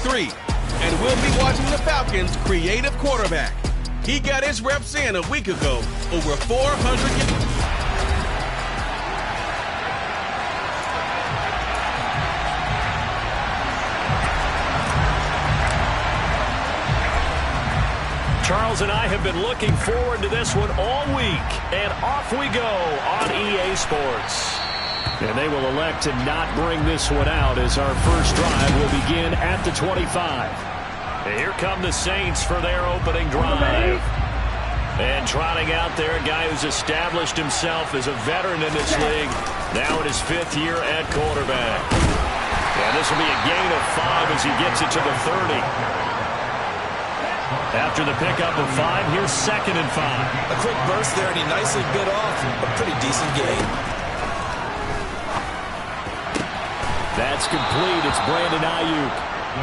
3. And we'll be watching the Falcons' creative quarterback. He got his reps in a week ago, over 400 yards. Charles and I have been looking forward to this one all week, and off we go on EA Sports. And they will elect to not bring this one out as our first drive will begin at the 25. And here come the Saints for their opening drive. And trotting out there, a guy who's established himself as a veteran in this league, now in his 5th year at quarterback. And this will be a gain of 5 as he gets it to the 30. After the pickup of 5, here's 2nd and 5. A quick burst there, and he nicely bit off a pretty decent gain. That's complete. It's Brandon Ayuk.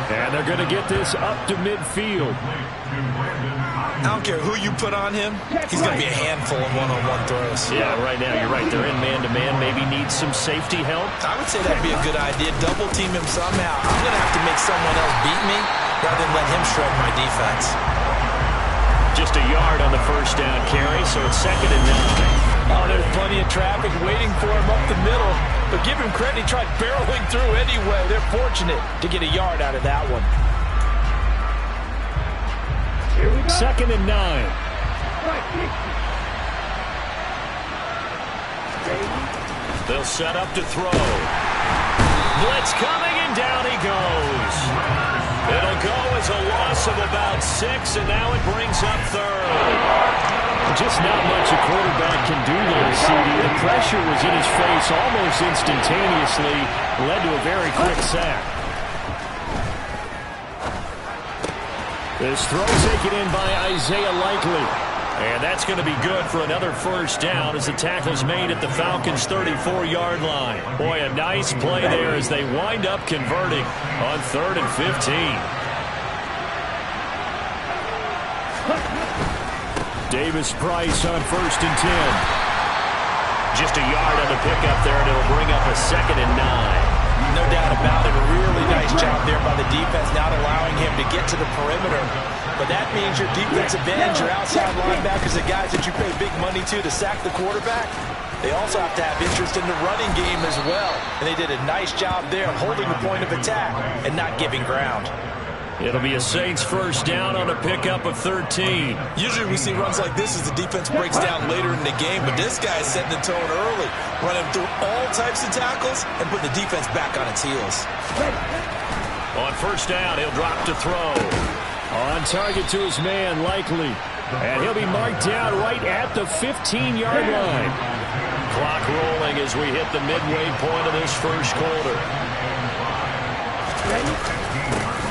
And they're going to get this up to midfield. I don't care who you put on him. He's going to be a handful in one-on-one throws. Yeah, right now, you're right. They're in man-to-man. Maybe needs some safety help. I would say that'd be a good idea. Double team him somehow. I'm going to have to make someone else beat me rather than let him shred my defense. Just a yard on the first down carry, so it's 2nd and 9. Oh, there's plenty of traffic waiting for him up the middle. But give him credit, he tried barreling through anyway. They're fortunate to get a yard out of that one. 2nd and 9. They'll set up to throw. Blitz coming, and down he goes. It'll go as a loss of about 6, and now it brings up 3rd. Just not much a quarterback can do there, CD. The pressure was in his face almost instantaneously, led to a very quick sack. This throw taken in by Isaiah Likely. And that's going to be good for another first down as the tackle's made at the Falcons' 34-yard line. Boy, a nice play there as they wind up converting on 3rd and 15. Davis Price on 1st and 10. Just a yard on the pickup there, and it'll bring up a 2nd and 9. No doubt about it. A really nice job there by the defense, not allowing him to get to the perimeter. But that means your defensive ends, your outside linebackers, the guys that you pay big money to sack the quarterback, they also have to have interest in the running game as well. And they did a nice job there holding the point of attack and not giving ground. It'll be a Saints first down on a pickup of 13. Usually we see runs like this as the defense breaks down later in the game, but this guy's setting the tone early, running through all types of tackles and putting the defense back on its heels. On first down, he'll drop to throw. On target to his man, Likely. And he'll be marked down right at the 15-yard line. Clock rolling as we hit the midway point of this first quarter.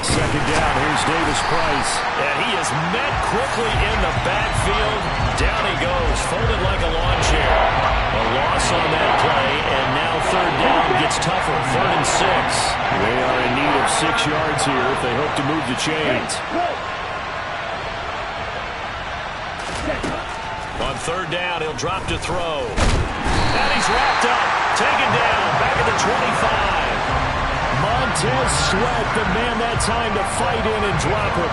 Second down, here's Davis Price. And he is met quickly in the backfield. Down he goes, folded like a lawn chair. A loss on that play, and now 3rd down gets tougher, 3rd and 6. They are in need of 6 yards here if they hope to move the chains. On 3rd down, he'll drop to throw. And he's wrapped up, taken down, back at the 25. Montez Sweat, the man that time to fight in and drop him.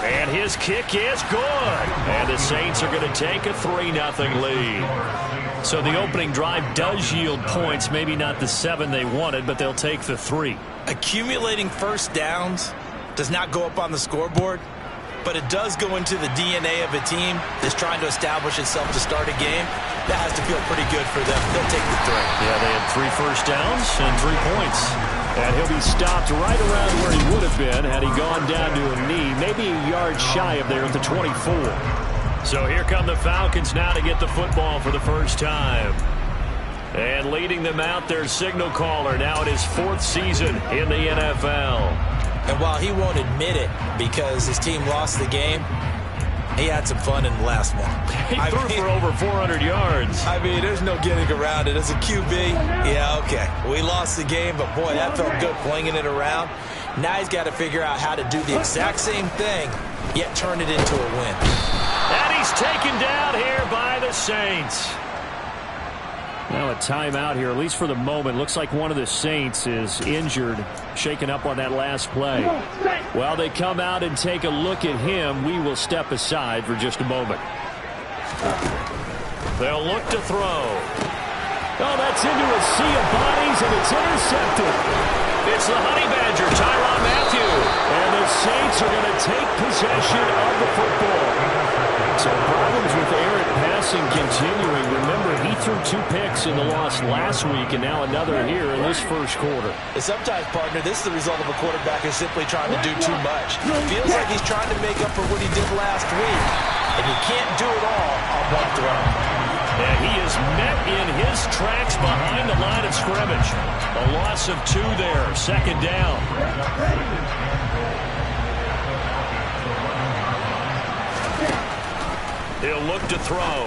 And his kick is good. And the Saints are going to take a 3-0 lead. So the opening drive does yield points, maybe not the 7 they wanted, but they'll take the 3. Accumulating first downs does not go up on the scoreboard, but it does go into the DNA of a team that's trying to establish itself to start a game. That has to feel pretty good for them. They'll take the 3. Yeah, they had 3 first downs and 3 points. And he'll be stopped right around where he would have been had he gone down to a knee, maybe a yard shy of there at the 24. So here come the Falcons now to get the football for the first time. And leading them out, their signal caller, now in his 4th season in the NFL. And while he won't admit it because his team lost the game, he had some fun in the last one. He threw for over 400 yards. I mean, there's no getting around it. As a QB, yeah, okay. We lost the game, but boy, that felt good flinging it around. Now he's got to figure out how to do the exact same thing, yet turn it into a win. And he he's taken down here by the Saints. Now a timeout here, at least for the moment. Looks like one of the Saints is injured, shaken up on that last play. While they come out and take a look at him, we will step aside for just a moment. They'll look to throw. Oh, that's into a sea of bodies, and it's intercepted. It's the Honey Badger, Tyrann Mathieu. And the Saints are going to take possession of the football. So problems with errant passing continuing. Remember, he threw 2 picks in the loss last week, and now another here in this first quarter. And sometimes, partner, this is the result of a quarterback who's simply trying to do too much. Feels like he's trying to make up for what he did last week, and he can't do it all on one throw. And he is met in his tracks behind the line of scrimmage. A loss of 2 there, second down. He'll look to throw.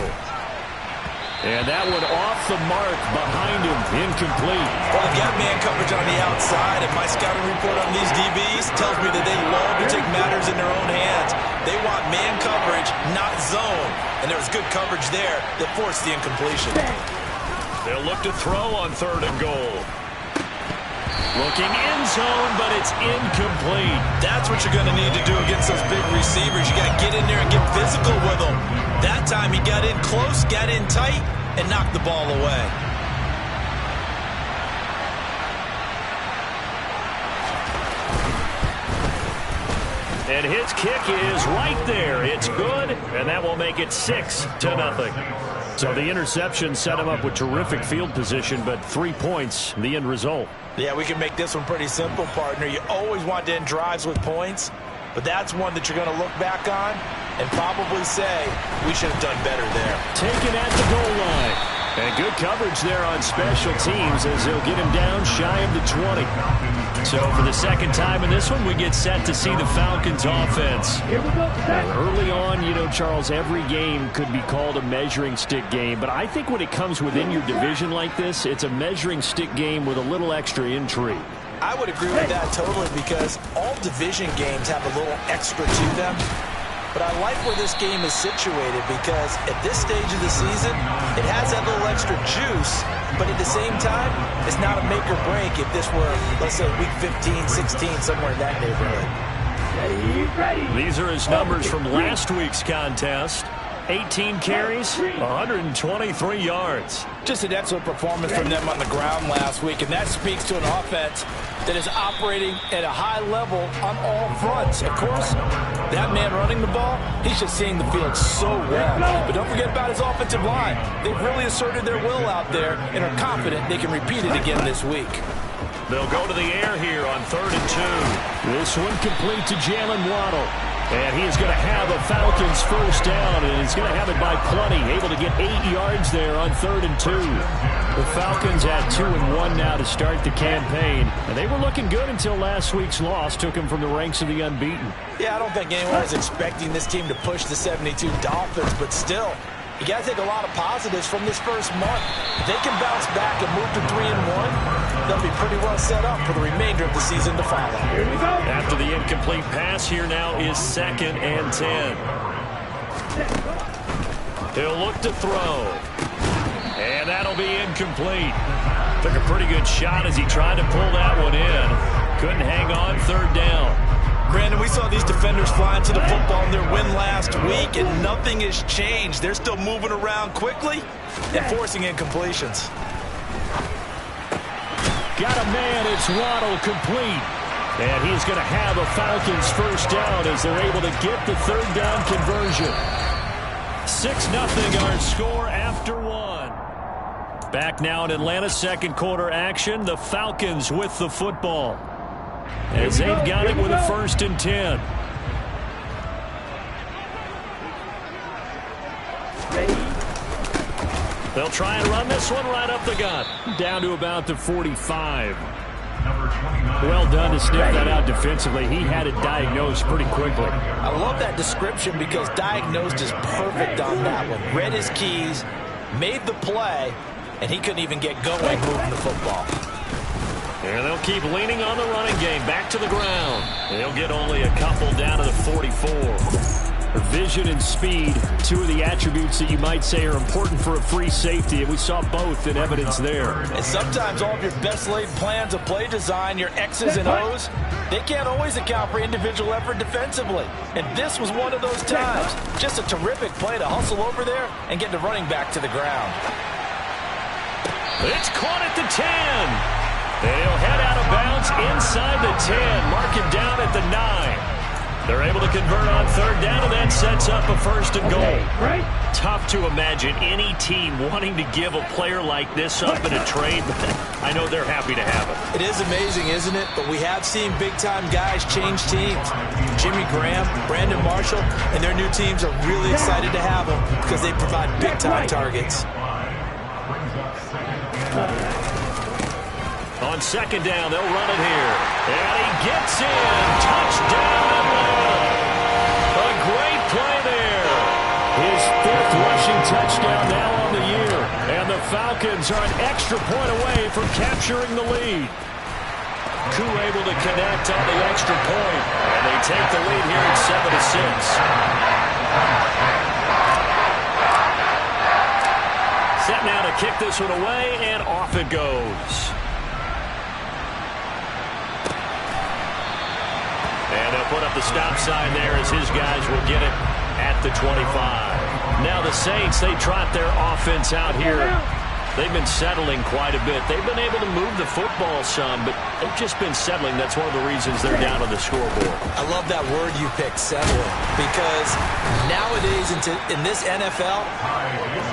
And that one off the mark behind him, incomplete. Well, they've got man coverage on the outside, and my scouting report on these DBs tells me that they love to take matters in their own hands. They want man coverage, not zone. And there was good coverage there that forced the incompletion. They'll look to throw on 3rd and goal. Looking in zone, but it's incomplete. That's what you're going to need to do against those big receivers. You got to get in there and get physical with them. That time he got in close, got in tight, and knocked the ball away. And his kick is right there. It's good, and that will make it 6-0. So the interception set him up with terrific field position, but 3 points, the end result. Yeah, we can make this one pretty simple, partner. You always want to end drives with points, but that's one that you're going to look back on and probably say, we should have done better there. Taken at the goal line. And good coverage there on special teams as they'll get him down shy of the 20. So for the second time in this one, we get set to see the Falcons offense. Early on, you know, Charles, every game could be called a measuring stick game. But I think when it comes within your division like this, it's a measuring stick game with a little extra intrigue. I would agree with that totally because all division games have a little extra to them. But I like where this game is situated because at this stage of the season, it has that little extra juice. But at the same time, it's not a make or break if this were, let's say, week 15, 16, somewhere in that neighborhood. These are his numbers from last week's contest. 18 carries, 123 yards. Just an excellent performance from them on the ground last week, and that speaks to an offense that is operating at a high level on all fronts. Of course, that man running the ball, he's just seeing the field so well. But don't forget about his offensive line. They've really asserted their will out there and are confident they can repeat it again this week. They'll go to the air here on 3rd and 2. This one complete to Jalen Waddle. And he is going to have a Falcons first down, and he's going to have it by plenty, able to get 8 yards there on 3rd and 2. The Falcons at 2-1 now to start the campaign, and they were looking good until last week's loss took them from the ranks of the unbeaten. Yeah, I don't think anyone was expecting this team to push the 72 Dolphins, but still, you got to take a lot of positives from this first month. If they can bounce back and move to 3-1, they'll be pretty well set up for the remainder of the season to follow. After the incomplete pass, here now is 2nd and 10. He'll look to throw. And that'll be incomplete. Took a pretty good shot as he tried to pull that one in. Couldn't hang on 3rd down. Brandon, we saw these defenders fly into the football in their win last week, and nothing has changed. They're still moving around quickly and forcing incompletions. Got a man, it's Waddle complete. And he's going to have a Falcons first down as they're able to get the 3rd down conversion. 6-0 our score after 1. Back now in Atlanta, second quarter action. The Falcons with the football. As they've got it with a 1st and 10. They'll try and run this one right up the gut. Down to about the 45. Well done to sniff that out defensively. He had it diagnosed pretty quickly. I love that description because diagnosed is perfect on that one. Read his keys, made the play, and he couldn't even get going moving the football. And they'll keep leaning on the running game. Back to the ground. They'll get only a couple down to the 44. Vision and speed, two of the attributes that you might say are important for a free safety, and we saw both in evidence there. And sometimes all of your best laid plans of play design, your X's and O's, they can't always account for individual effort defensively. And this was one of those times. Just a terrific play to hustle over there and get the running back to the ground. It's caught at the 10. And he'll head out of bounds inside the 10. Mark him down at the 9. They're able to convert on third down, and that sets up a first and goal. Right. Tough to imagine any team wanting to give a player like this up in a trade, but I know they're happy to have him. It is amazing, isn't it? But we have seen big-time guys change teams. Jimmy Graham, Brandon Marshall, and their new teams are really excited to have them because they provide big-time targets. On second down, they'll run it here. And he gets in. Touchdown, Atlanta. A great play there. His fifth rushing touchdown now on the year. And the Falcons are an extra point away from capturing the lead. Koo able to connect on the extra point. And they take the lead here at 7-6. Set now to kick this one away, and off it goes. And they'll put up the stop sign there as his guys will get it at the 25. Now the Saints, they trot their offense out here. They've been settling quite a bit. They've been able to move the football some, but they've just been settling. That's one of the reasons they're down on the scoreboard. I love that word you picked, settling, because nowadays in this NFL,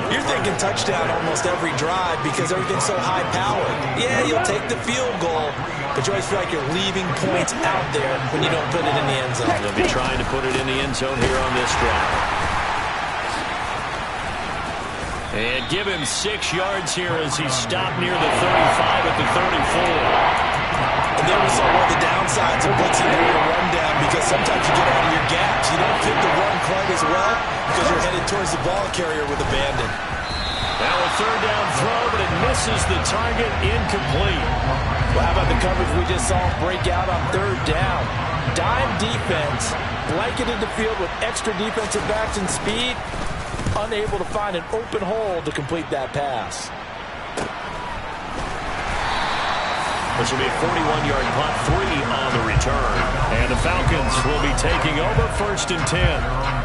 you're thinking touchdown almost every drive because everything's so high-powered. Yeah, you'll take the field goal, but you always feel like you're leaving points out there when you don't put it in the end zone. They'll be trying to put it in the end zone here on this drive. And give him 6 yards here as he stopped near the 35 at the 34. And there we saw one of the downsides of blitzing the run down, because sometimes you get out of your gaps. You don't fit the run quite as well because you're headed towards the ball carrier with abandon. Now a third down throw, but it misses the target, incomplete. Well, how about the coverage we just saw break out on third down? Dime defense, blanketed the field with extra defensive backs and speed, unable to find an open hole to complete that pass. This will be a 41-yard punt, 3 on the return. And the Falcons will be taking over first and 10.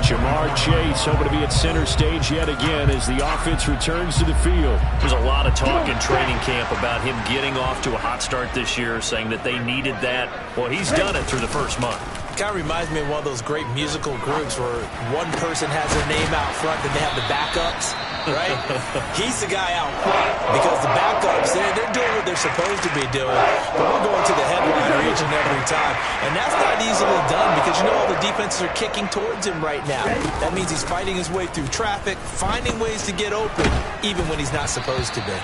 Jamar Chase hoping to be at center stage yet again as the offense returns to the field. There's a lot of talk in training camp about him getting off to a hot start this year, saying that they needed that. Well, he's done it through the first month. Kind of reminds me of one of those great musical groups where one person has their name out front, then they have the backups, right? He's the guy out front because the backups, they're doing what they're supposed to be doing, but we're going to the headliner each and every time. And that's not easily done because you know all the defenses are kicking towards him right now. That means he's fighting his way through traffic, finding ways to get open, even when he's not supposed to be.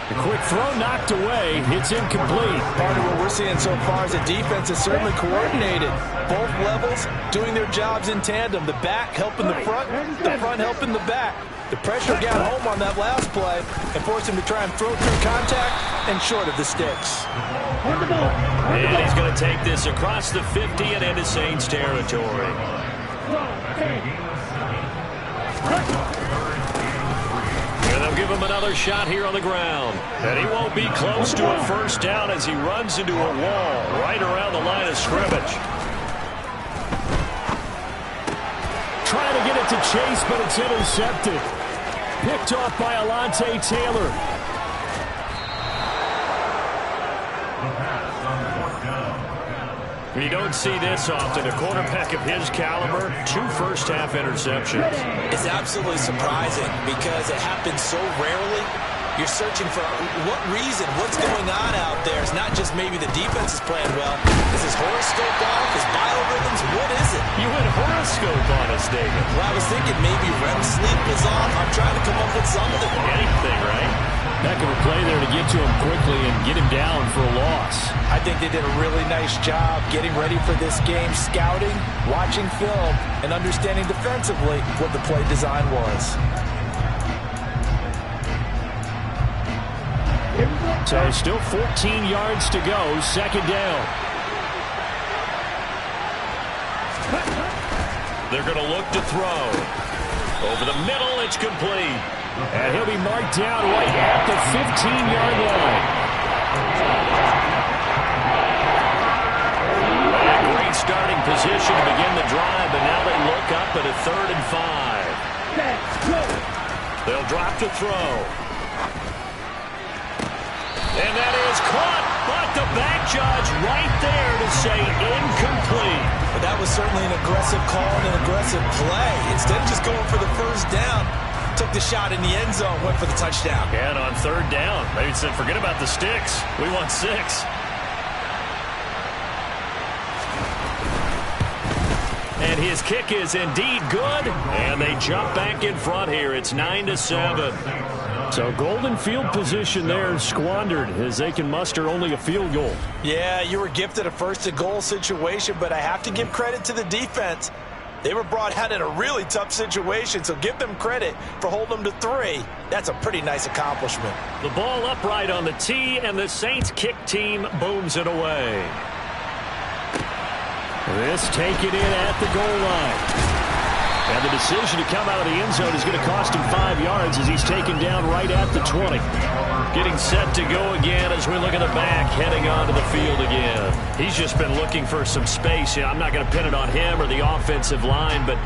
The quick throw knocked away. It's incomplete. Part of what we're seeing so far is the defense is certainly coordinated. Both levels doing their jobs in tandem. The back helping the front helping the back. The pressure got home on that last play and forced him to try and throw through contact and short of the sticks. And he's going to take this across the 50 and into Saints territory. And they'll give him another shot here on the ground. And he won't be close to a first down as he runs into a wall right around the line of scrimmage. Trying to get it to Chase, but it's intercepted. Picked off by Alontae Taylor. You don't see this often. A quarterback of his caliber, 2 first-half interceptions. It's absolutely surprising because it happens so rarely. You're searching for what reason, what's going on out there. It's not just maybe the defense is playing well. Is his horoscope off? His biorhythms? What is it? You went horoscope on us, David. Well, I was thinking maybe REM sleep was off. I'm trying to come up with something. Anything, right? Heck of a play there to get to him quickly and get him down for a loss. I think they did a really nice job getting ready for this game, scouting, watching film, and understanding defensively what the play design was. So still 14 yards to go, second down. They're going to look to throw. Over the middle, it's complete. And he'll be marked down right at the 15-yard line. A great starting position to begin the drive, but now they look up at a 3rd and 5. They'll drop to throw. And that is caught, but the back judge right there to say incomplete. But that was certainly an aggressive call and an aggressive play. Instead of just going for the first down, took the shot in the end zone, went for the touchdown. And on 3rd down, they said, forget about the sticks. We want 6. And his kick is indeed good. And they jump back in front here. It's 9-7. So golden field position there squandered as they can muster only a field goal. Yeah, you were gifted a 1st and goal situation, but I have to give credit to the defense. They were brought out in a really tough situation, so give them credit for holding them to 3. That's a pretty nice accomplishment. The ball upright on the tee, and the Saints kick team booms it away. This taken in at the goal line. And the decision to come out of the end zone is going to cost him 5 yards as he's taken down right at the 20. Getting set to go again as we look at the back, heading onto the field again. He's just been looking for some space. I'm not going to pin it on him or the offensive line, but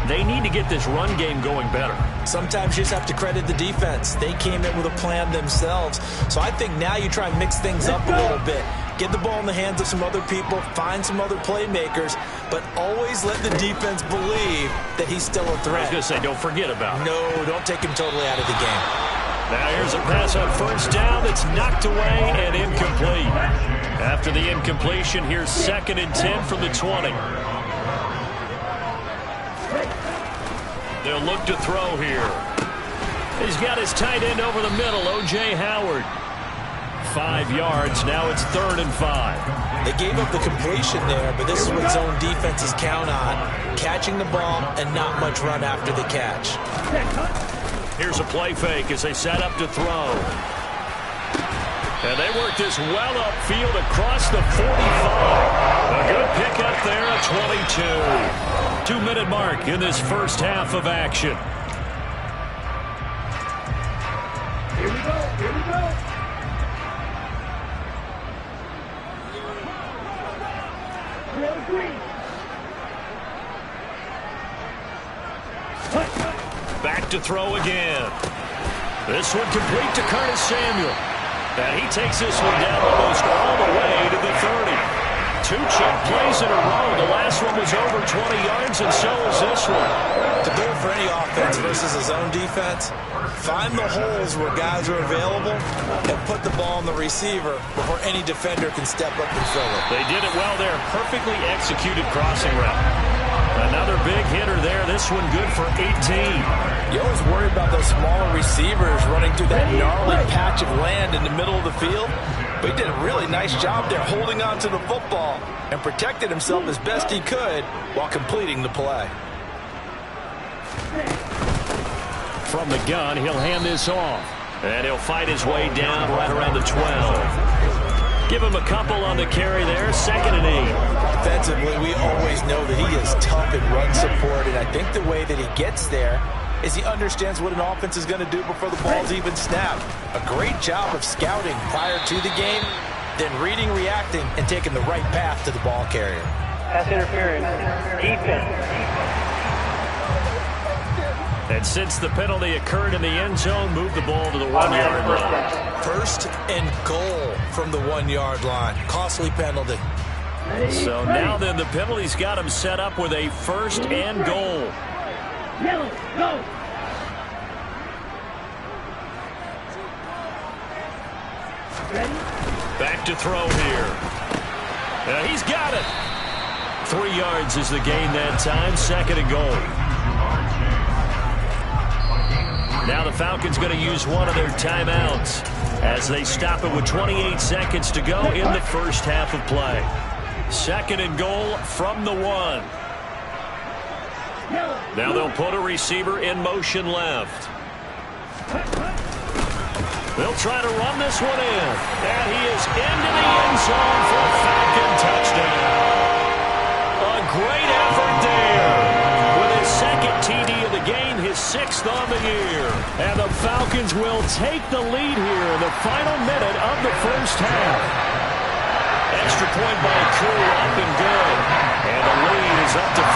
they need to get this run game going better. Sometimes you just have to credit the defense. They came in with a plan themselves. So I think now you try and mix things up a little bit. Get the ball in the hands of some other people, find some other playmakers, but always let the defense believe that he's still a threat. I was going to say, don't forget about him. No, don't take him totally out of the game. Now here's a pass on 1st down that's knocked away and incomplete. After the incompletion, here's 2nd and 10 from the 20. They'll look to throw here. He's got his tight end over the middle, O.J. Howard. 5 yards. Now it's 3rd and 5. They gave up the completion there, but this is what zone defenses count on. Catching the ball and not much run after the catch. Here's a play fake as they set up to throw. And they work this well upfield across the 45. A good pickup there at 22. 2-minute mark in this first half of action. Here we go. Here we go. Back to throw again. This one complete to Curtis Samuel. And he takes this one down almost all the way to the 30. 2 check plays in a row. The last one was over 20 yards, and so is this one. To do it for any offense versus a zone defense, find the holes where guys are available and put the ball on the receiver before any defender can step up and fill it. They did it well there. Perfectly executed crossing route. Another big hitter there. This one good for 18. You always worry about those smaller receivers running through that gnarly patch of land in the middle of the field. But he did a really nice job there holding on to the football and protected himself as best he could while completing the play. From the gun, he'll hand this off. And he'll fight his way down right around the 12. Give him a couple on the carry there. 2nd and 8. Defensively, we always know that he is tough in run support, and I think the way that he gets there is he understands what an offense is going to do before the ball's even snapped. A great job of scouting prior to the game, then reading, reacting, and taking the right path to the ball carrier. Pass interference. Defense. And since the penalty occurred in the end zone, move the ball to the 1-yard line. 1st and goal from the 1-yard line. Costly penalty. So now then the penalty's got him set up with a 1st and goal. Yellow, go. Ready? Back to throw here. He's got it. 3 yards is the gain that time. 2nd and goal. Now the Falcons going to use one of their timeouts as they stop it with 28 seconds to go in the first half of play. 2nd and goal from the 1. Now they'll put a receiver in motion left. They'll try to run this one in. And he is into the end zone for a Falcon touchdown. A great effort there. With 6th on the year. And the Falcons will take the lead here in the final minute of the first half. Extra point by Crew, up and good. And the lead is up to 5.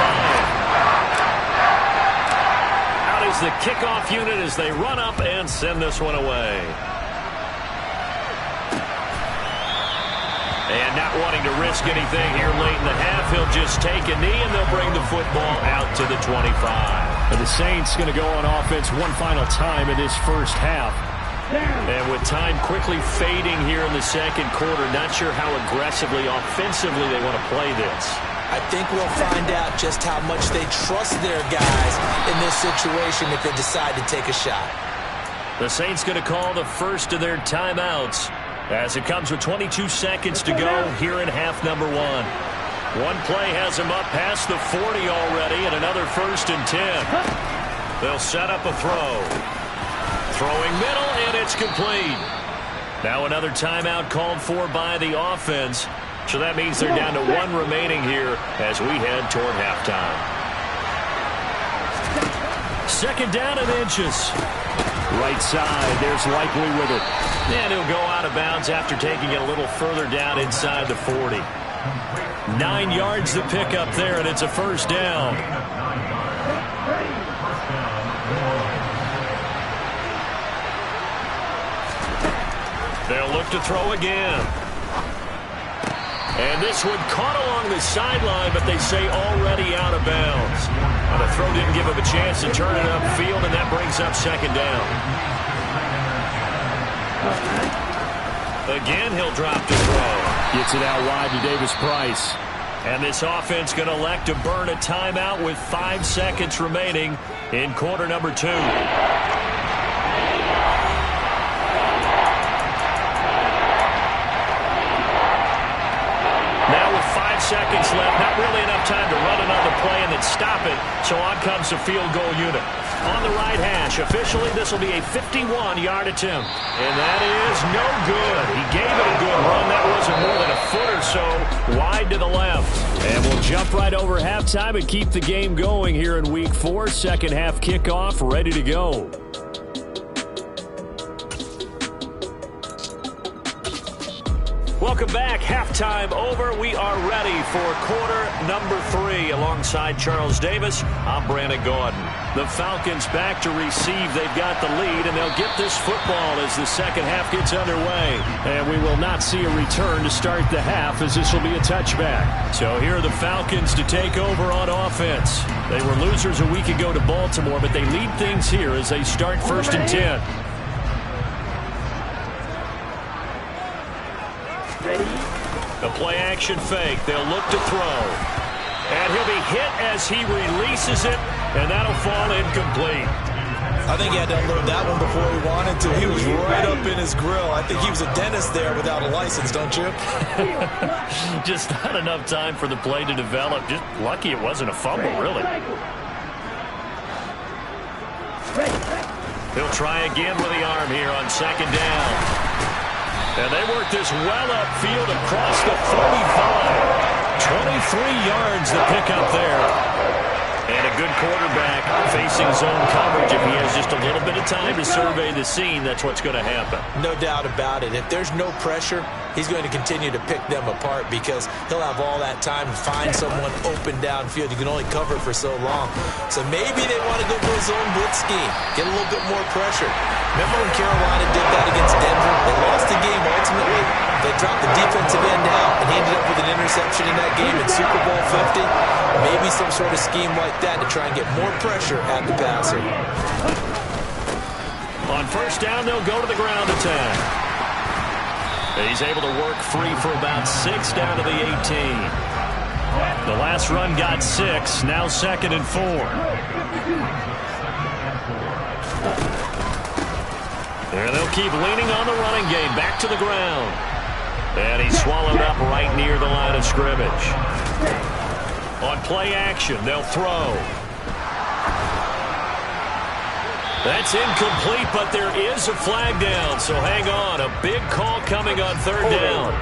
Out is the kickoff unit as they run up and send this one away. And not wanting to risk anything here late in the half, he'll just take a knee and they'll bring the football out to the 25. And the Saints going to go on offense one final time in this first half. And with time quickly fading here in the second quarter, not sure how aggressively, offensively they want to play this. I think we'll find out just how much they trust their guys in this situation if they decide to take a shot. The Saints going to call the first of their timeouts as it comes with 22 seconds to go here in half number 1. One play has them up past the 40 already, and another 1st and 10. They'll set up a throw. Throwing middle, and it's complete. Now another timeout called for by the offense. So that means they're down to 1 remaining here as we head toward halftime. 2nd down and inches. Right side, there's Likely with it. And he'll go out of bounds after taking it a little further down inside the 40. 9 yards to pick up there, and it's a 1st down. They'll look to throw again. And this one caught along the sideline, but they say already out of bounds. Well, the throw didn't give him a chance to turn it upfield, and that brings up 2nd down. Again, he'll drop to throw. Gets it out wide to Davis-Price. And this offense going to elect to burn a timeout with 5 seconds remaining in quarter number 2. Now with 5 seconds left, not really enough time to run another play and then stop it, so on comes the field goal unit. On the right hash, officially this will be a 51-yard attempt. And that is no good. He gave it a good run. That wasn't more than a foot or so wide to the left. And we'll jump right over halftime and keep the game going here in Week 4. Second half kickoff, ready to go. Welcome back. Halftime over. We are ready for quarter number 3. Alongside Charles Davis, I'm Brandon Gordon. The Falcons back to receive. They've got the lead, and they'll get this football as the second half gets underway. And we will not see a return to start the half, as this will be a touchback. So here are the Falcons to take over on offense. They were losers a week ago to Baltimore, but they lead things here as they start 1st and 10. The play action fake. They'll look to throw. And he'll be hit as he releases it, and that'll fall incomplete. I think he had to unload that one before he wanted to. He was right up in his grill. I think he was a dentist there without a license, don't you? Just not enough time for the play to develop. Just lucky it wasn't a fumble, really. He'll try again with the arm here on 2nd down. And they work this well upfield across the 35. 23 yards to pick up there. And a good quarterback facing zone coverage. If he has just a little bit of time to survey the scene, that's what's going to happen. No doubt about it. If there's no pressure, he's going to continue to pick them apart because he'll have all that time to find someone open downfield. You can only cover for so long. So maybe they want to go for a zone blitz scheme, get a little bit more pressure. Remember when Carolina did that against Denver? They lost the game ultimately. They dropped the defensive end out, and he ended up with an interception in that game in Super Bowl 50. Maybe some sort of scheme like that to try and get more pressure at the passer. On 1st down, they'll go to the ground attack. He's able to work free for about 6 down to the 18. The last run got 6, now 2nd and 4. And they'll keep leaning on the running game. Back to the ground. And he's swallowed up right near the line of scrimmage. On play action, they'll throw. That's incomplete, but there is a flag down, so hang on. A big call coming on 3rd down.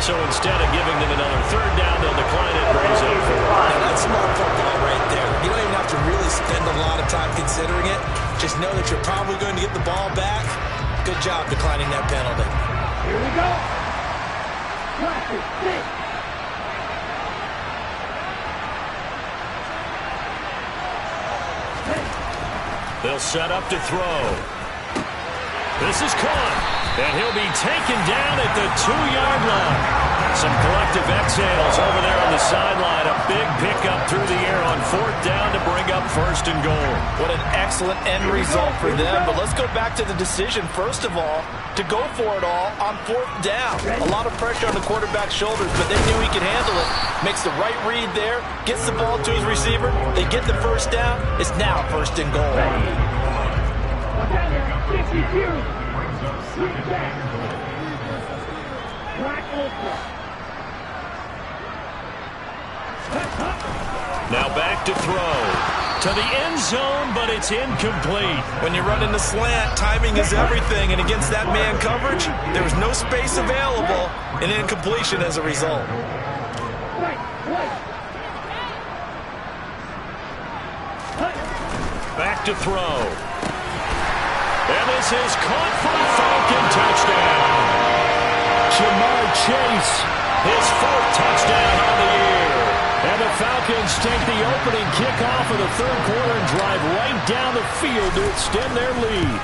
So instead of giving them another third down, they'll decline it, brings up 4. Now, that's smart football right there. You don't even have to really spend a lot of time considering it. Just know that you're probably going to get the ball back. Good job declining that penalty. Here we go. Practice, 6. They'll set up to throw. This is caught, and he'll be taken down at the 2-yard line. Some collective exhales over there on the sideline. A big pickup through the air on 4th down to bring up 1st and goal. What an excellent end result for them. But let's go back to the decision, first of all, to go for it all on 4th down. A lot of pressure on the quarterback's shoulders, but they knew he could handle it. Makes the right read there, gets the ball to his receiver. They get the 1st down. It's now 1st and goal. 52. Switch back. Black ultra. Now back to throw. To the end zone, but it's incomplete. When you're running the slant, timing is everything, and against that man coverage, there was no space available, and incompletion as a result. Back to throw. And this is caught for a Falcon touchdown. Jamar Chase, his 4th touchdown on the year. And the Falcons take the opening kickoff of the 3rd quarter and drive right down the field to extend their lead.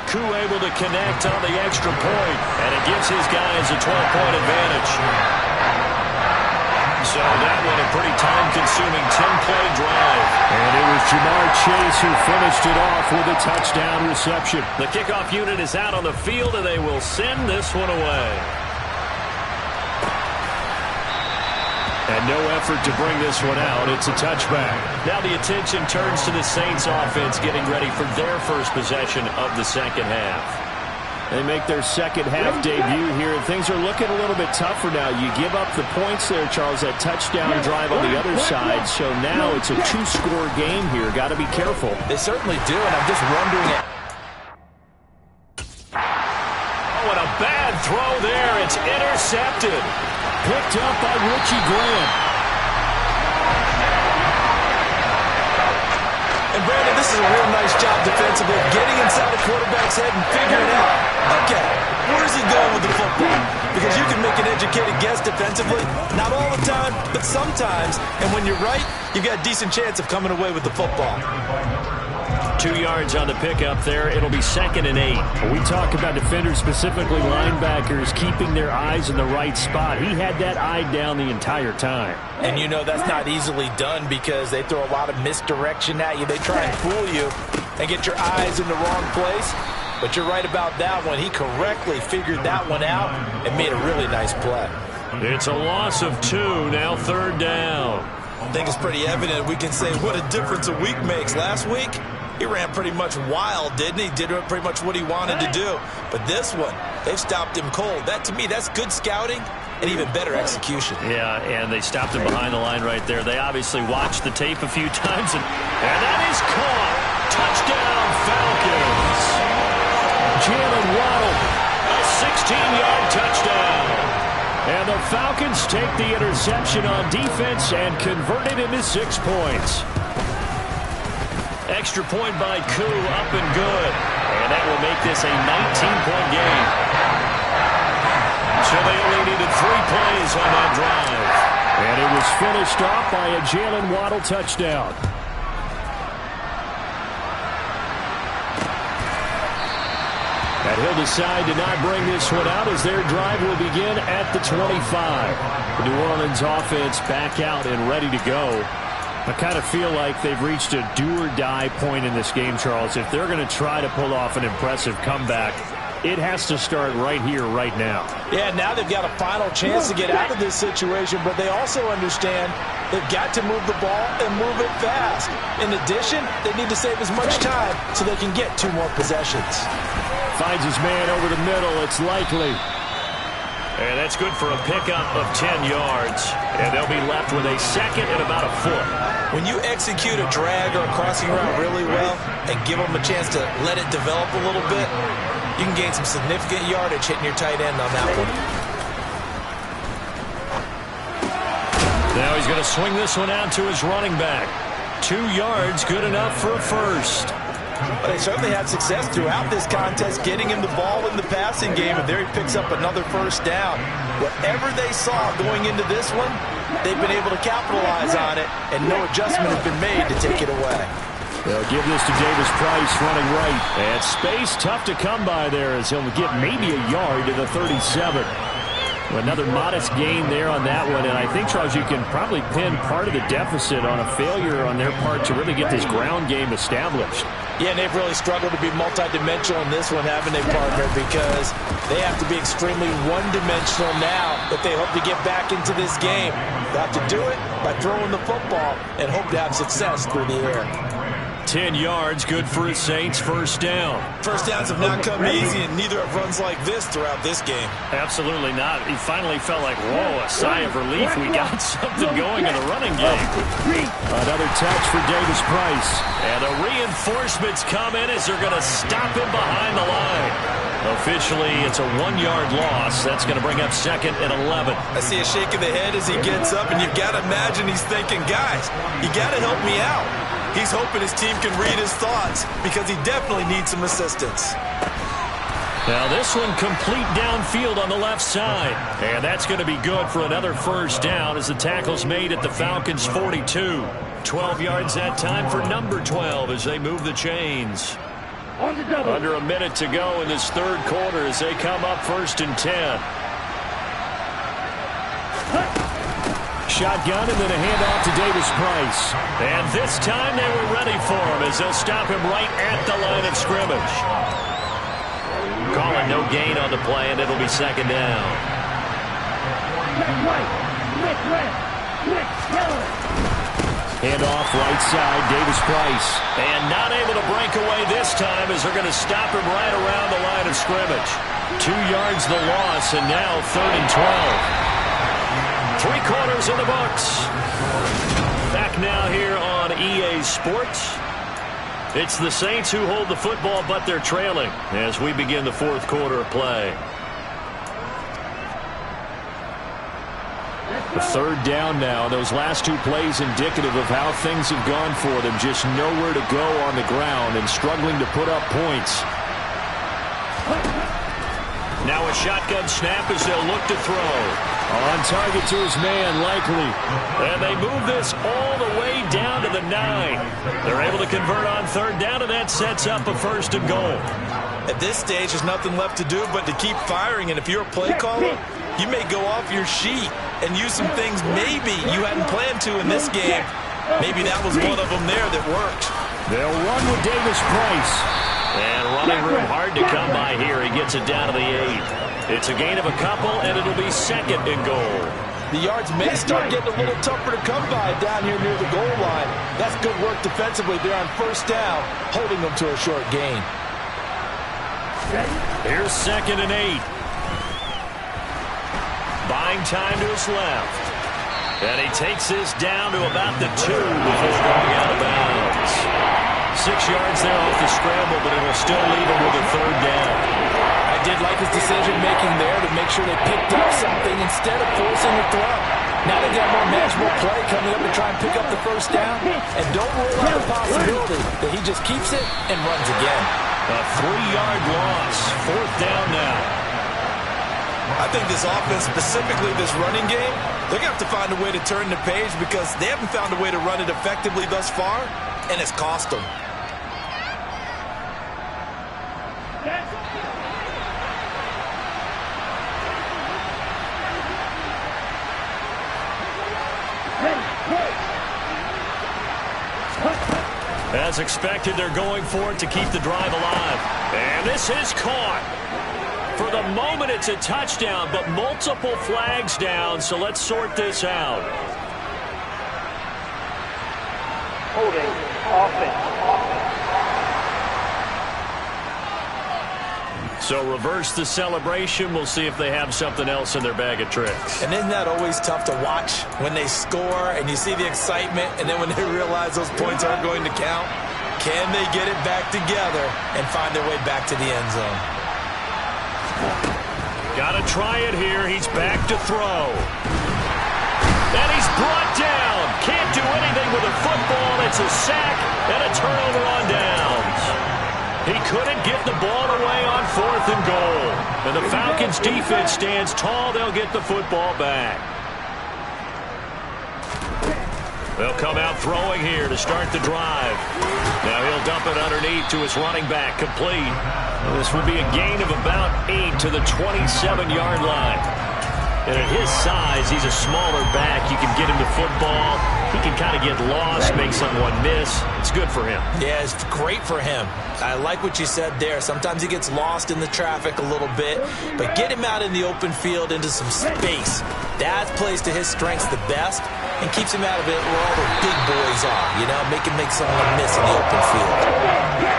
Koo able to connect on the extra point, and it gives his guys a 12-point advantage. So that one a pretty time-consuming 10-play drive. And it was Jamar Chase who finished it off with a touchdown reception. The kickoff unit is out on the field, and they will send this one away. And no effort to bring this one out. It's a touchback. Now the attention turns to the Saints offense getting ready for their first possession of the second half. They make their second half debut here, and things are looking a little bit tougher now. You give up the points there, Charles, that touchdown drive on the other side. So now it's a 2-score game here. Got to be careful. They certainly do, and I'm just wondering it. Oh, and a bad throw there. It's intercepted. Picked up by Richie Grant. And Brandon, this is a real nice job defensively, getting inside the quarterback's head and figuring out, okay, where's he going with the football? Because you can make an educated guess defensively, not all the time, but sometimes. And when you're right, you've got a decent chance of coming away with the football. 2 yards on the pickup there. It'll be 2nd and 8. We talk about defenders, specifically linebackers, keeping their eyes in the right spot. He had that eye down the entire time. And you know that's not easily done because they throw a lot of misdirection at you. They try and fool you and get your eyes in the wrong place. But you're right about that one. He correctly figured that one out and made a really nice play. It's a loss of 2, now 3rd down. I think it's pretty evident. We can say what a difference a week makes. Last week, he ran pretty much wild, didn't he? Did pretty much what he wanted to do. But this one, they've stopped him cold. That, to me, that's good scouting and even better execution. Yeah, and they stopped him behind the line right there. They obviously watched the tape a few times, and that is caught. Touchdown, Falcons. Jalen Waddle, a 16-yard touchdown. And the Falcons take the interception on defense and convert it into 6 points. Extra point by Koo, up and good. And that will make this a 19-point game. So they only needed 3 plays on that drive. And it was finished off by a Jalen Waddle touchdown. And he'll decide to not bring this one out as their drive will begin at the 25. The New Orleans offense back out and ready to go. I kind of feel like they've reached a do-or-die point in this game, Charles. If they're going to try to pull off an impressive comeback, it has to start right here, right now. Yeah, now they've got a final chance to get out of this situation, but they also understand they've got to move the ball and move it fast. In addition, they need to save as much time so they can get 2 more possessions. Finds his man over the middle. It's Likely. And that's good for a pickup of 10 yards. And they'll be left with a 2nd and about a foot. When you execute a drag or a crossing route really well and give them a chance to let it develop a little bit, you can gain some significant yardage hitting your tight end on that one. Now he's going to swing this one out to his running back. 2 yards, good enough for a first. But they certainly had success throughout this contest getting him the ball in the passing game, and there he picks up another first down. Whatever they saw going into this one, they've been able to capitalize on it, and no adjustment has been made to take it away. They'll give this to Davis Price running right. And space tough to come by there as he'll get maybe a yard to the 37. Another modest gain there on that one, and I think, Charles, you can probably pin part of the deficit on a failure on their part to really get this ground game established. Yeah, and they've really struggled to be multidimensional in this one, haven't they, partner? Because they have to be extremely one-dimensional now if they hope to get back into this game. They have to do it by throwing the football and hope to have success through the air. 10 yards, good for his Saints, first down. First downs have not come easy, and neither have runs like this throughout this game. Absolutely not. He finally felt like, whoa, a sigh of relief. We got something going in the running game. Another touch for Davis Price. And the reinforcements come in as they're going to stop him behind the line. Officially, it's a 1-yard loss. That's going to bring up 2nd and 11. I see a shake of the head as he gets up, and you've got to imagine he's thinking, guys, you got to help me out. He's hoping his team can read his thoughts because he definitely needs some assistance. Now this one complete downfield on the left side. And that's going to be good for another first down as the tackle's made at the Falcons' 42. 12 yards that time for number 12 as they move the chains. Under a minute to go in this third quarter as they come up 1st and 10. Shotgun and then a handoff to Davis Price. And this time they were ready for him as they'll stop him right at the line of scrimmage. Calling no gain on the play, and it'll be 2nd down. Handoff right side, Davis Price. And not able to break away this time as they're going to stop him right around the line of scrimmage. 2 yards the loss, and now 3rd and 12. 3 quarters in the books. Back now here on EA Sports. It's the Saints who hold the football, but they're trailing as we begin the 4th quarter of play. The 3rd down now. Those last 2 plays indicative of how things have gone for them. Just nowhere to go on the ground and struggling to put up points. Now a shotgun snap as they'll look to throw. On target to his man, likely. And they move this all the way down to the 9. They're able to convert on 3rd down, and that sets up a 1st and goal. At this stage, there's nothing left to do but to keep firing. And if you're a play caller, you may go off your sheet and use some things maybe you hadn't planned to in this game. Maybe that was one of them there that worked. They'll run with Davis Price. And running room hard to come by here. He gets it down to the 8. It's a gain of a couple, and it'll be 2nd and goal. The yards may start getting a little tougher to come by down here near the goal line. That's good work defensively there on 1st down, holding them to a short gain. Here's 2nd and 8. Buying time to his left. And he takes this down to about the 2 before going out of bounds. 6 yards there off the scramble, but it'll still leave him with a 3rd down. I did like his decision-making there to make sure they picked up something instead of forcing a throw. Now they got more manageable play coming up to try and pick up the 1st down. And don't rule out the possibility that he just keeps it and runs again. A 3-yard loss. 4th down now. I think this offense, specifically this running game, they're going to have to find a way to turn the page because they haven't found a way to run it effectively thus far, and it's cost them. As expected, they're going for it to keep the drive alive. And this is caught. For the moment, it's a touchdown, but multiple flags down, so let's sort this out. Holding offense. So reverse the celebration. We'll see if they have something else in their bag of tricks. And isn't that always tough to watch when they score and you see the excitement, and then when they realize those points aren't going to count? Can they get it back together and find their way back to the end zone? Got to try it here. He's back to throw. And he's brought down. Can't do anything with a football. It's a sack and a turnover on downs. He couldn't get the ball away on 4th and goal. And the Falcons defense stands tall. They'll get the football back. They'll come out throwing here to start the drive. Now he'll dump it underneath to his running back, complete. This will be a gain of about 8 to the 27-yard line. And at his size, he's a smaller back. You can get him to football. He can kind of get lost, make someone miss. It's good for him. Yeah, it's great for him. I like what you said there. Sometimes he gets lost in the traffic a little bit, but get him out in the open field into some space. That plays to his strengths the best and keeps him out of it where all the big boys are, you know, make someone miss in the open field.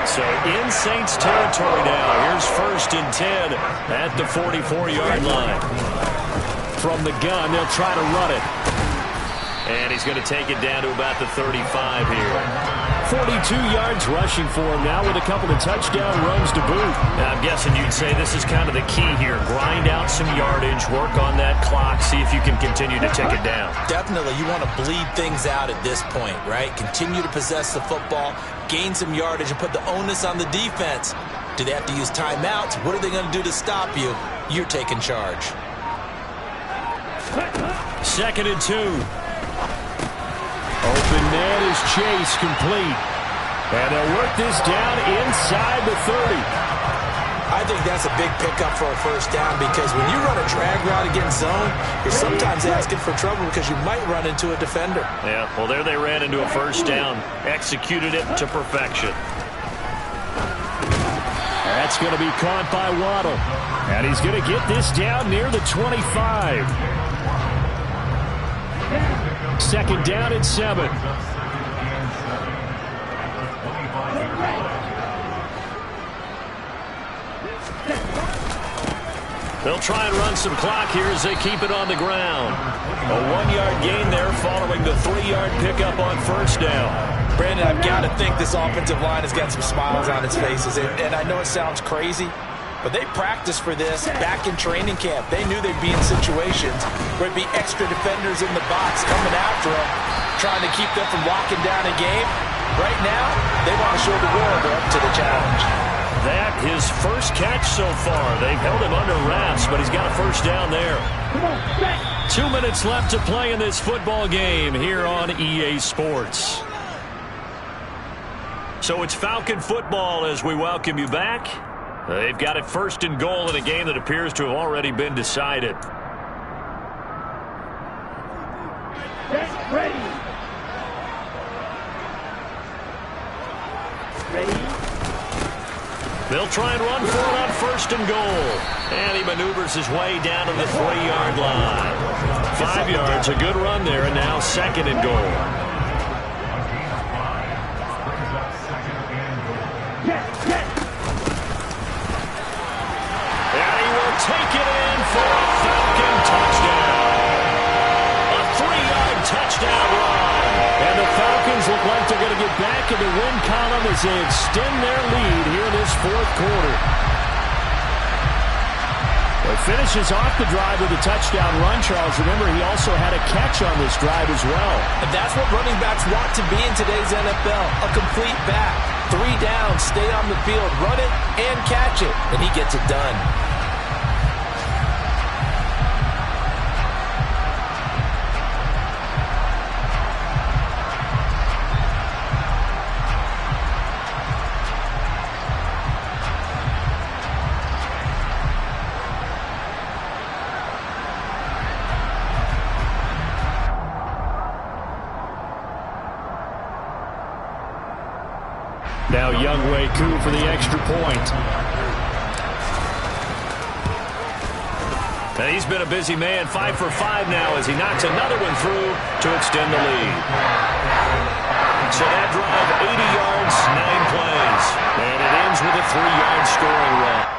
So in Saints territory now. Here's 1st and 10 at the 44-yard line. From the gun, they'll try to run it. And he's going to take it down to about the 35 here. 42 yards rushing for him now with a couple of touchdown runs to boot. Now, I'm guessing you'd say this is kind of the key here. Grind out some yardage, work on that clock, see if you can continue to tick it down. Definitely. You want to bleed things out at this point, right? Continue to possess the football, gain some yardage, and put the onus on the defense. Do they have to use timeouts? What are they going to do to stop you? You're taking charge. 2nd and 2. Open man is Chase, complete. And they'll work this down inside the 30. I think that's a big pickup for a first down because when you run a drag route against zone, you're sometimes asking for trouble because you might run into a defender. Yeah, well, there they ran into a first down. Executed it to perfection. That's going to be caught by Waddle. And he's going to get this down near the 25. 2nd down and 7. They'll try and run some clock here as they keep it on the ground. A 1-yard gain there following the 3-yard pickup on 1st down. Brandon, I've got to think this offensive line has got some smiles on its faces. And I know it sounds crazy, but they practiced for this back in training camp. They knew they'd be in situations where there'd be extra defenders in the box coming after them, trying to keep them from locking down a game. Right now, they want to show the world they're up to the challenge. That his first catch so far. They've held him under wraps, but he's got a first down there. 2 minutes left to play in this football game here on EA Sports. So it's Falcon football as we welcome you back. They've got it 1st and goal in a game that appears to have already been decided. Ready. They'll try and run for it on 1st and goal. And he maneuvers his way down to the 3-yard line. 5 yards, a good run there, and now 2nd and goal. Take it in for a Falcon touchdown. A 3-yard touchdown run. And the Falcons look like they're going to get back in the win column as they extend their lead here in this 4th quarter. It finishes off the drive with a touchdown run, Charles. Remember, he also had a catch on this drive as well. And that's what running backs want to be in today's NFL. A complete back. 3 down, stay on the field, run it, and catch it. And he gets it done. Now Younghoe Koo for the extra point. And he's been a busy man, 5 for 5 now as he knocks another one through to extend the lead. So that drive, 80 yards, 9 plays. And it ends with a 3-yard scoring run.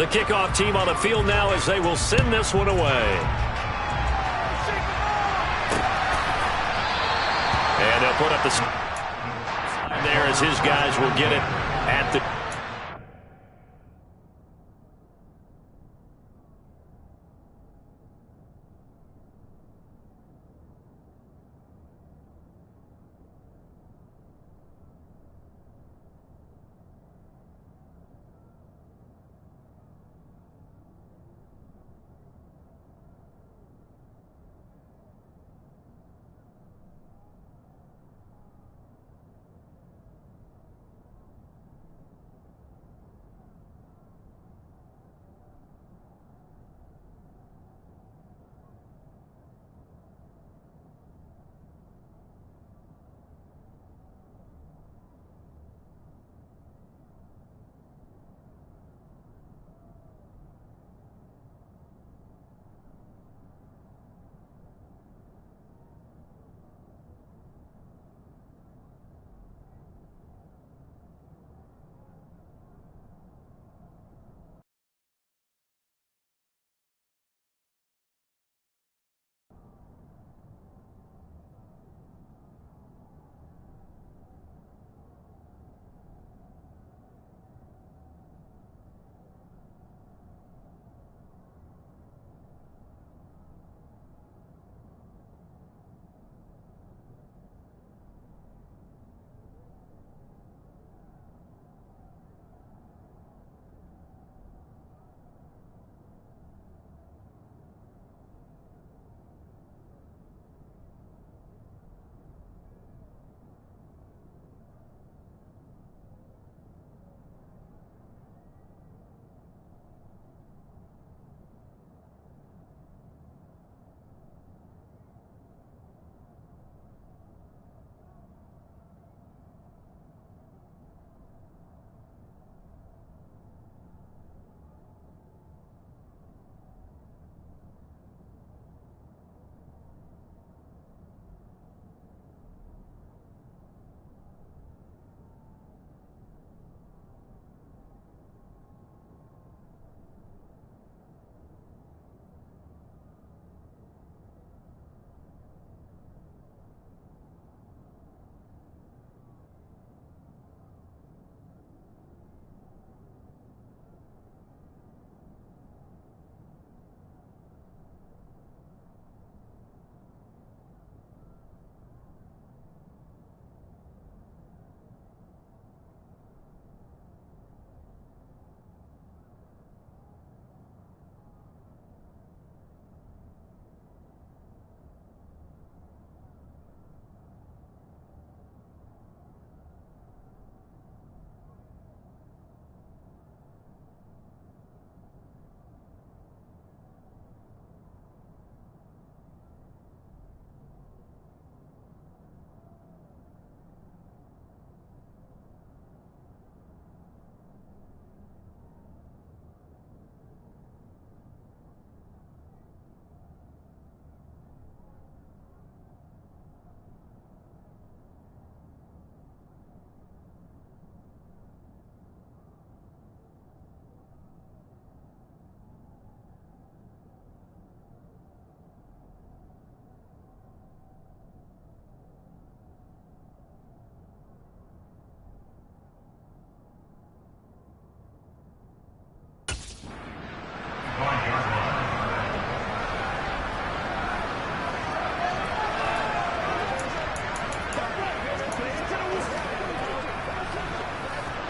The kickoff team on the field now as they will send this one away. And they'll put up the sign there as his guys will get it at the...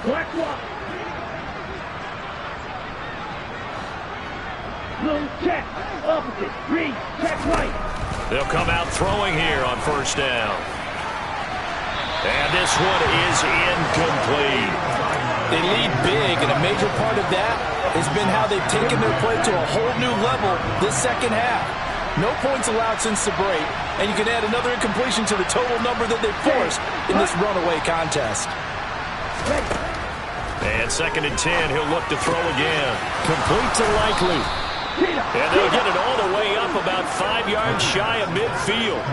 Black one. Blue check. Opposite. Green check right. They'll come out throwing here on first down. And this one is incomplete. They lead big, and a major part of that has been how they've taken their play to a whole new level this second half. No points allowed since the break, and you can add another incompletion to the total number that they've forced in this runaway contest. And 2nd and 10, he'll look to throw again. Complete to Likely. And they'll get it all the way up about 5 yards shy of midfield.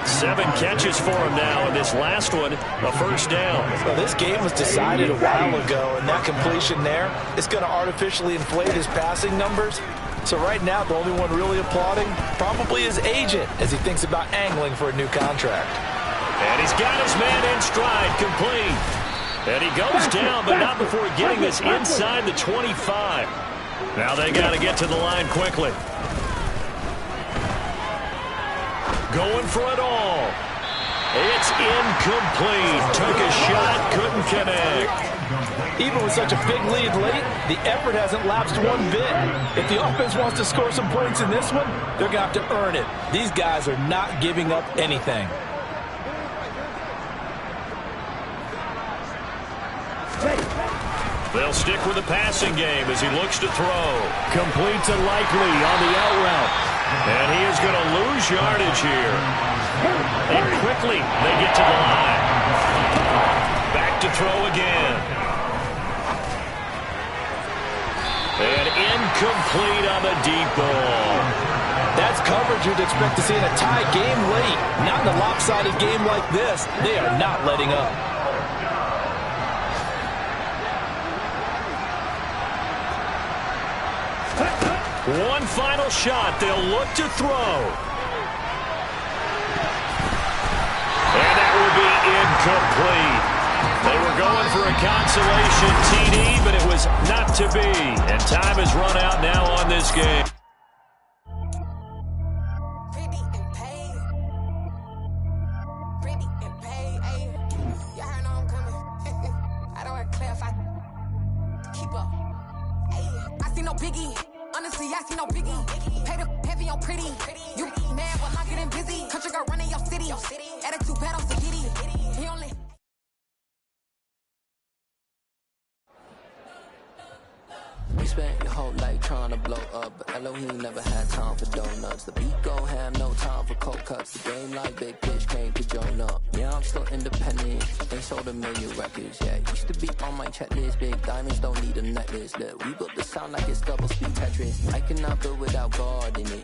7 catches for him now, and this last one, a first down. So this game was decided a while ago, and that completion there is going to artificially inflate his passing numbers. So right now, the only one really applauding probably his agent as he thinks about angling for a new contract. And he's got his man in stride, complete. And he goes down, but not before getting this inside the 25. Now they got to get to the line quickly. Going for it all. It's incomplete. Took a shot, couldn't connect. Even with such a big lead late, the effort hasn't lapsed one bit. If the offense wants to score some points in this one, they're going to have to earn it. These guys are not giving up anything. They'll stick with the passing game as he looks to throw. Complete to Likely on the out route. And he is going to lose yardage here. And quickly they get to the line. Back to throw again. And incomplete on the deep ball. That's coverage you'd expect to see in a tie game late. Not in a lopsided game like this. They are not letting up. One final shot. They'll look to throw. And that will be incomplete. They were going for a consolation TD, but it was not to be. And time has run out now on this game. Honestly, I see no biggie. Pay the heavy on pretty. You mad while I'm getting busy. Country girl running your city. Attitude bad on Sahidi. He only. You spent your whole life trying to blow up, but Elohim never had time for donuts. The beat gon' have no time for cold cuts. The game like Big Pitch came to join up. Yeah, I'm still independent. They sold 1 million records. Yeah, used to be on my checklist. Big diamonds don't need a necklace. Look, we built the sound like it's double speed Tetris. I cannot build without God in it.